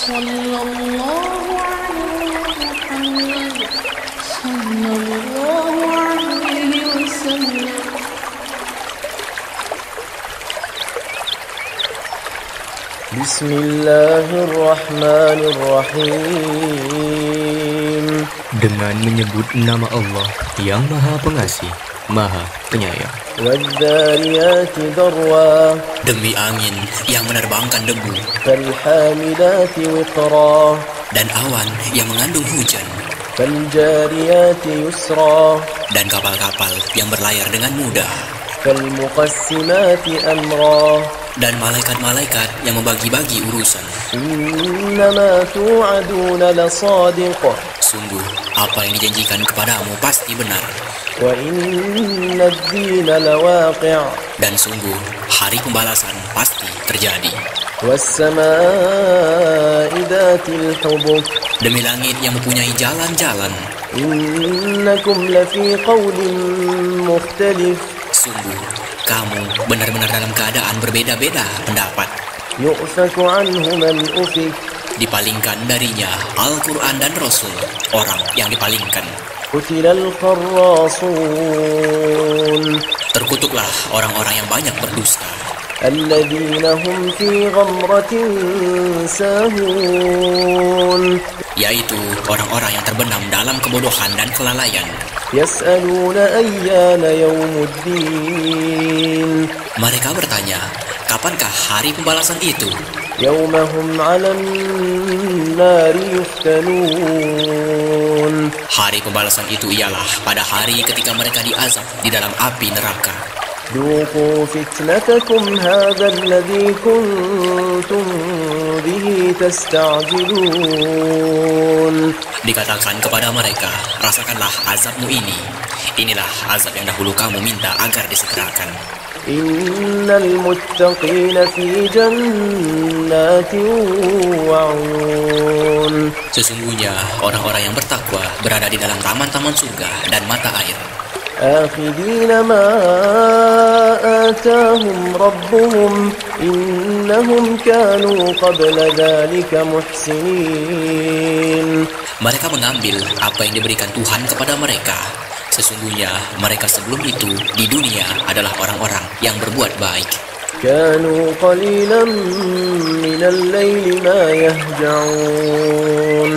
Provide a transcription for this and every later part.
Sallallahu alaihi Muhammad Sallallahu alaihi wasallam. Bismillahirrahmanirrahim. Dengan menyebut nama Allah yang Maha Pengasih, Maha Penyayang. Wadh-dhariyati dharwa. Demi angin yang menerbangkan debu. Falhamilati wiqra. Dan awan yang mengandung hujan. Faljariyati yusra. Dan kapal-kapal yang berlayar dengan mudah. Falmuqassimati amra. Dan malaikat-malaikat yang membagi-bagi urusan. Innama tu'aduna lasadiq. Sungguh, apa yang dijanjikan kepadamu pasti benar. Wa inna ad-dina lawaqi'. Dan sungguh, hari pembalasan pasti terjadi. Was-samaa'i dhatil hubuk. Demi langit yang mempunyai jalan-jalan. Innakum lafi qawlin mukhtalif. Sungguh, kamu benar-benar dalam keadaan berbeda-beda pendapat. Yu'faku anhu man ufik. Dipalingkan darinya Al-Quran dan Rasul, orang yang dipalingkan. Qutilal kharrasun. Terkutuklah orang-orang yang banyak berdusta. Alladzina hum fi ghamratin sahun. Yaitu orang-orang yang terbenam dalam kebodohan dan kelalaian. Yas'aluna ayyana yawmuddin. Mereka bertanya, kapankah hari pembalasan itu? Yawmahum 'alan nari yuftanun. Hari pembalasan itu ialah pada hari ketika mereka diazab di dalam api neraka. Duqu fitnatakum hadha alladhi kuntum bihi tasta'jilun. Dikatakan kepada mereka, rasakanlah azabmu ini. Inilah azab yang dahulu kamu minta agar disegerakan. Innal muttaqina fi jannatin wa 'uyun. Sesungguhnya orang-orang yang bertakwa berada di dalam taman-taman surga dan mata air. Akhidina ma atahum rabbuhum innahum kanu qabla dhalika muhsinin. Mereka mengambil apa yang diberikan Tuhan kepada mereka. Sesungguhnya mereka sebelum itu di dunia adalah orang-orang yang berbuat baik. Kanu qalilan minal laili ma yahja'un.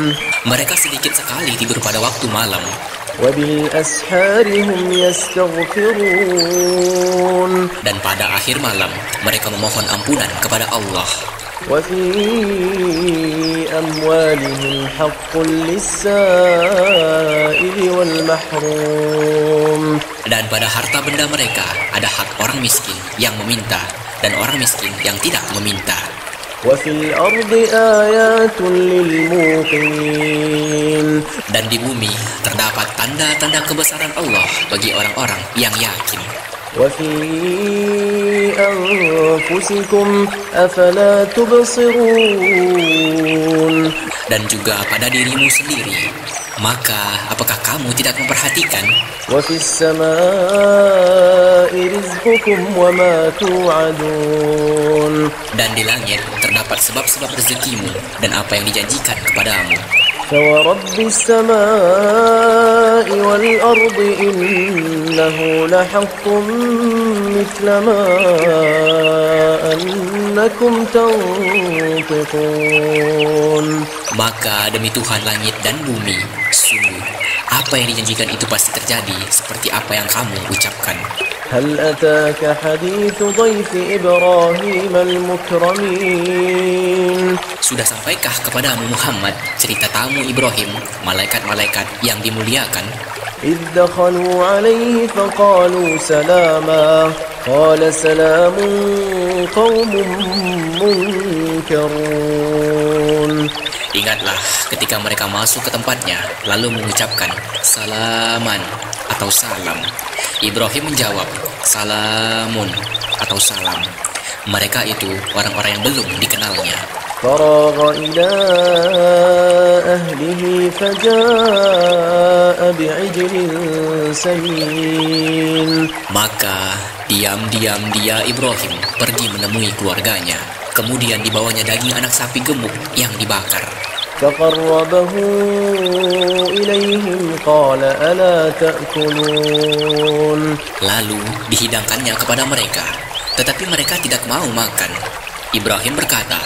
Mereka sedikit sekali tidur pada waktu malam. Wa bil ashari hum yastaghfirun. Dan pada akhir malam mereka memohon ampunan kepada Allah. Wa fi amwalihim haqqul lis-sa'ili wal mahrum. Dan pada harta benda mereka ada hak orang miskin yang meminta dan orang miskin yang tidak meminta. Wa fil ardi ayatun lil muqinin. Dan di bumi terdapat tanda-tanda kebesaran Allah bagi orang-orang yang yakin. Wa fi anfusikum afala tubsirun. Dan juga pada dirimu sendiri. Maka apakah kamu tidak memperhatikan? Wa fis samaa'i rizqukum wa ma tu'adun. Dan di langit terdapat sebab-sebab rezekimu dan apa yang dijanjikan kepadamu. فورب السماء والأرض إنه لحق مثل ما أنكم تنطقون. Maka demi Tuhan langit dan bumi, sungguh apa yang dijanjikan itu pasti terjadi seperti apa yang kamu ucapkan. هل أتاك حديث ضيف إبراهيم المكرمين. Sudah sampaikah kepadamu Muhammad cerita tamu Ibrahim, malaikat-malaikat yang dimuliakan? إذ دخلوا عليه فقالوا سلاما قال سلام قوم منكرون. Ingatlah ketika mereka masuk ke tempatnya lalu mengucapkan salaman atau salam. Ibrahim menjawab salamun atau salam. Mereka itu orang-orang yang belum dikenalnya. فراغ إلى أهله فجاء بعجل سمين. Maka diam-diam dia Ibrahim pergi menemui keluarganya. Kemudian dibawanya daging anak sapi gemuk yang dibakar. فقربه إليهم قال ألا تأكلون. Lalu dihidangkannya kepada mereka, tetapi mereka tidak mau makan. Ibrahim berkata,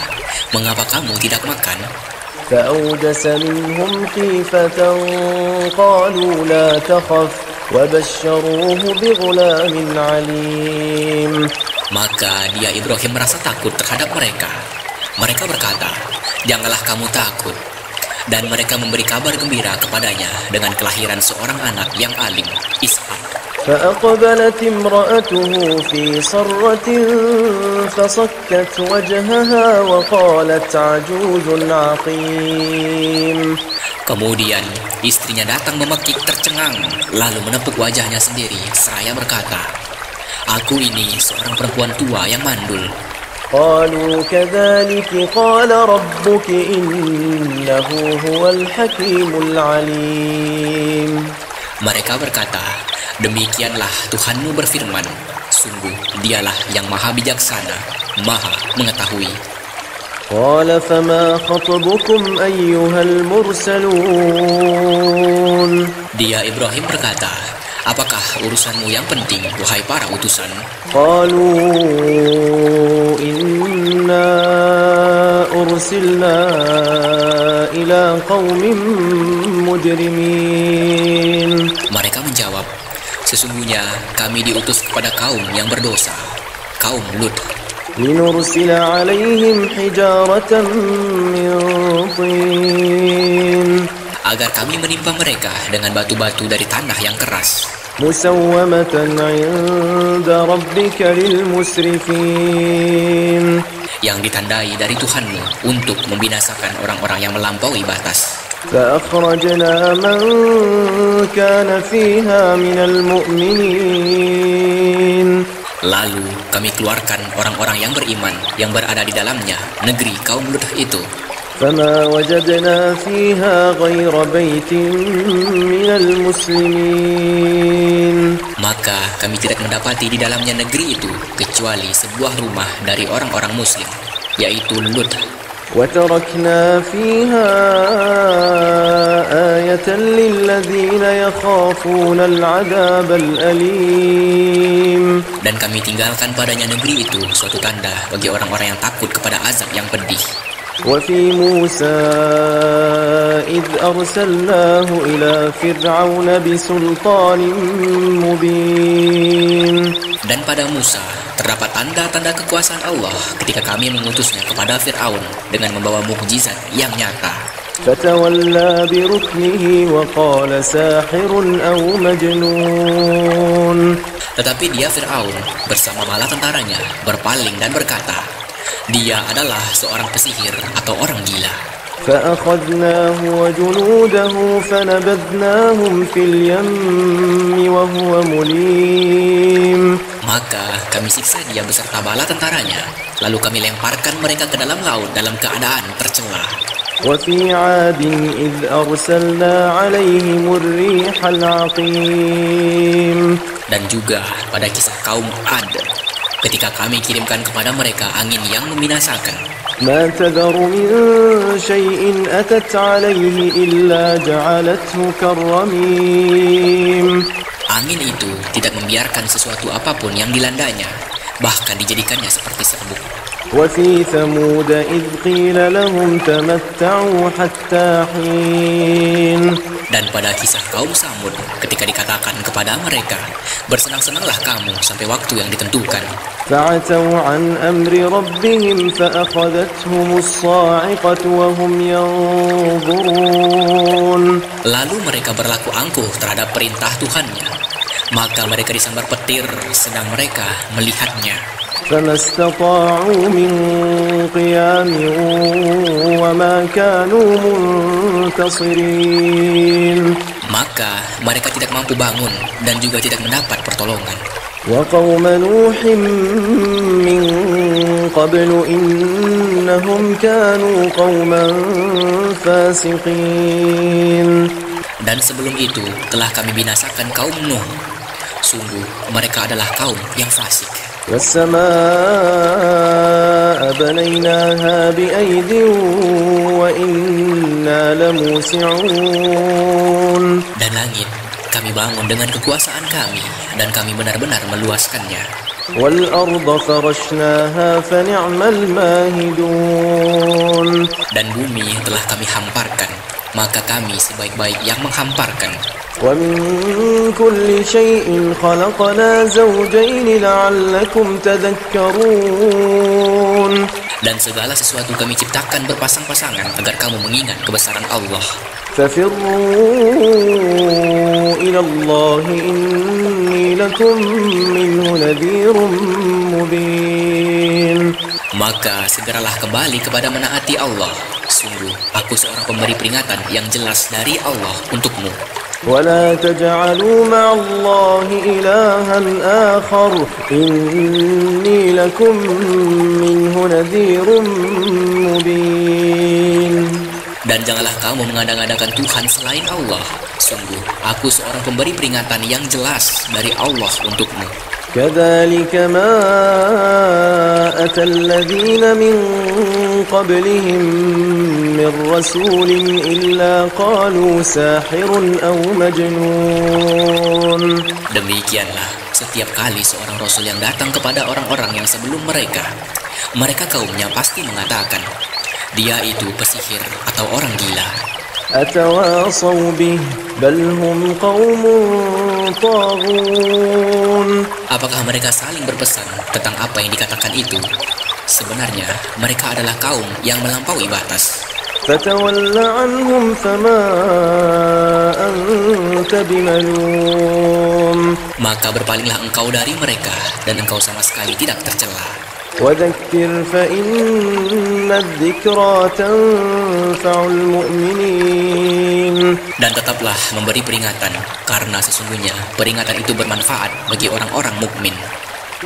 "Mengapa kamu tidak makan?" فأوجس منهم خيفة قالوا لا تخف وبشروه بغلام عليم. Maka dia Ibrahim merasa takut terhadap mereka. Mereka berkata, "Janganlah kamu takut." Dan mereka memberi kabar gembira kepadanya dengan kelahiran seorang anak yang alim, Ishak. فأقبلت امرأته في صرة فصكت وجهها وقالت عجوز عقيم. Kemudian istrinya datang memekik tercengang, lalu menepuk wajahnya sendiri seraya berkata, "Aku ini seorang perempuan tua yang mandul." قالوا كذلك قال ربك إنه هو الحكيم العليم. Mereka berkata, "Demikianlah Tuhanmu berfirman, sungguh dialah yang maha bijaksana, maha mengetahui." قال فما خطبكم أيها المرسلون. Dia Ibrahim berkata, "Apakah urusanmu yang penting, wahai para utusan?" قالوا إنا أرسلنا إلى قوم مجرمين. Mereka menjawab, "Sesungguhnya kami diutus kepada kaum yang berdosa, kaum Lut, لنرسل عليهم حجارة من طين agar kami menimpa mereka dengan batu-batu dari tanah yang keras, مسومة عند ربك للمسرفين. yang ditandai dari Tuhanmu untuk membinasakan orang-orang yang melampaui batas." فأخرجنا من كان فيها من المؤمنين. Lalu kami keluarkan orang-orang yang beriman yang berada di dalamnya, negeri kaum Lut itu. فما وجدنا فيها غير بيت من المسلمين. Maka kami tidak mendapati di dalamnya negeri itu kecuali sebuah rumah dari orang-orang muslim, yaitu Lut. وتركنا فيها آية للذين يخافون العذاب الأليم. Dan kami tinggalkan padanya negeri itu suatu tanda bagi orang-orang yang takut kepada azab yang pedih. وفي موسى إذ أرسلناه إلى فرعون بسلطان مبين. Dan pada Musa terdapat tanda-tanda kekuasaan Allah ketika kami mengutusnya kepada Fir'aun dengan membawa mukjizat yang nyata. فتولى بركنه وقال ساحر أو مجنون. Tetapi dia Fir'aun bersama bala tentaranya berpaling dan berkata, "Dia adalah seorang pesihir atau orang gila." فأخذناه وجنوده فنبذناهم في اليم وهو مليم. Maka kami siksa dia beserta bala tentaranya, lalu kami lemparkan mereka ke dalam laut dalam keadaan tercela. وفي عاد إذ أرسلنا عليهم الريح العقيم. Dan juga pada kisah kaum Ad, ketika kami kirimkan kepada mereka angin yang membinasakan. ما تذر من شيء أتت عليه إلا جعلته كالرميم. Angin itu tidak membiarkan sesuatu apapun yang dilandanya, bahkan dijadikannya seperti serbuk. وفي ثمود إذ قيل لهم تمتعوا حتى حين. Dan pada kisah kaum Samud, ketika dikatakan kepada mereka, "Bersenang-senanglah kamu sampai waktu yang ditentukan." فعتوا عن أمر ربهم فأخذتهم الصاعقة وهم ينظرون. Lalu mereka berlaku angkuh terhadap perintah Tuhannya, maka mereka disambar petir sedang mereka melihatnya. فما استطاعوا من قيام وما كانوا منتصرين. Maka mereka tidak mampu bangun dan juga tidak mendapat pertolongan. وقوم نوح من قبل إنهم كانوا قوما فاسقين. Dan sebelum itu telah kami binasakan kaum Nuh. Sungguh mereka adalah kaum yang fasik. والسماء بنيناها بأيد وإنا لموسعون. Dan langit kami bangun dengan kekuasaan kami, dan kami benar-benar meluaskannya. والأرض فرشناها فنعم الماهدون. Dan bumi telah kami hamparkan, maka kami sebaik-baik yang menghamparkan. ومن كل شيء خلقنا زوجين لعلكم تذكرون. Dan segala sesuatu kami ciptakan berpasang-pasangan agar kamu mengingat kebesaran Allah. ففروا إلى الله إني لكم منه نذير مبين. Maka segeralah kembali kepada menaati Allah. Sungguh, aku seorang pemberi peringatan yang jelas dari Allah untukmu. ولا تجعلوا مع الله إلها آخر إني لكم منه نذير مبين. Dan janganlah kamu mengada-ngadakan Tuhan selain Allah. Sungguh, aku seorang pemberi peringatan yang jelas dari Allah untukmu. كذلك ما أتى الذين من قبلهم من رسول إلا قالوا ساحر أو مجنون. Demikianlah setiap kali seorang Rasul yang datang kepada orang-orang yang sebelum mereka kaumnya pasti mengatakan, dia itu pesihir atau orang gila. أتواصوا به بل هم قوم طاغون. Apakah mereka saling berpesan tentang apa yang dikatakan itu? Sebenarnya mereka adalah kaum yang melampaui batas. فتول عنهم فما أنت بملوم. Maka berpalinglah engkau dari mereka, dan engkau sama sekali tidak tercela. وذكر فإن الذكرى تنفع المؤمنين. Dan tetaplah memberi peringatan, karena sesungguhnya peringatan itu bermanfaat bagi orang-orang mukmin.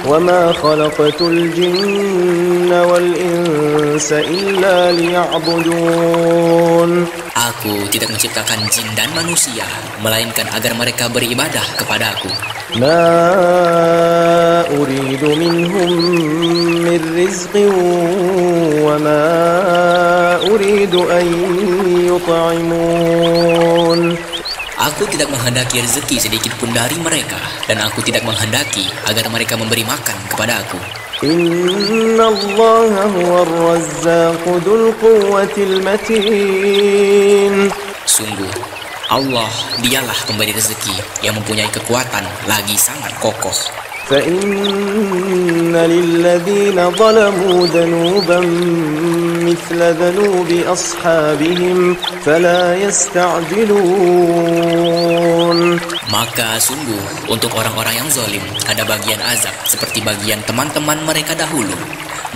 وما خلقت الجن والإنس إلا ليعبدون. Aku tidak menciptakan jin dan manusia, melainkan agar mereka beribadah kepadaku. ما أريد منهم من رزق وما أريد أن يطعمون. Aku tidak menghendaki rezeki sedikit pun dari mereka, dan aku tidak menghendaki agar mereka memberi makan kepada aku. إن الله هو الرزاق ذو القوة المتين. Sungguh, Allah dialah pemberi rezeki yang mempunyai kekuatan lagi sangat kokoh. فإن للذين ظلموا ذنوبا مثل ذنوب أصحابهم فلا يستعجلون. Maka sungguh untuk orang-orang yang zalim ada bagian azab seperti bagian teman-teman mereka dahulu.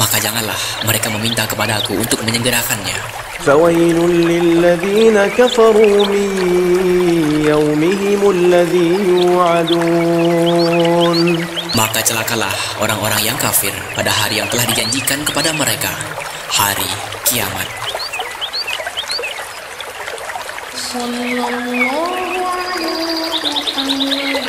Maka janganlah mereka meminta kepada aku untuk menyegerakannya. فويل للذين كفروا من يومهم الذي يوعدون. Maka celakalah orang-orang yang kafir pada hari yang telah dijanjikan kepada mereka, hari kiamat. Sallallahu alaihi Muhammad.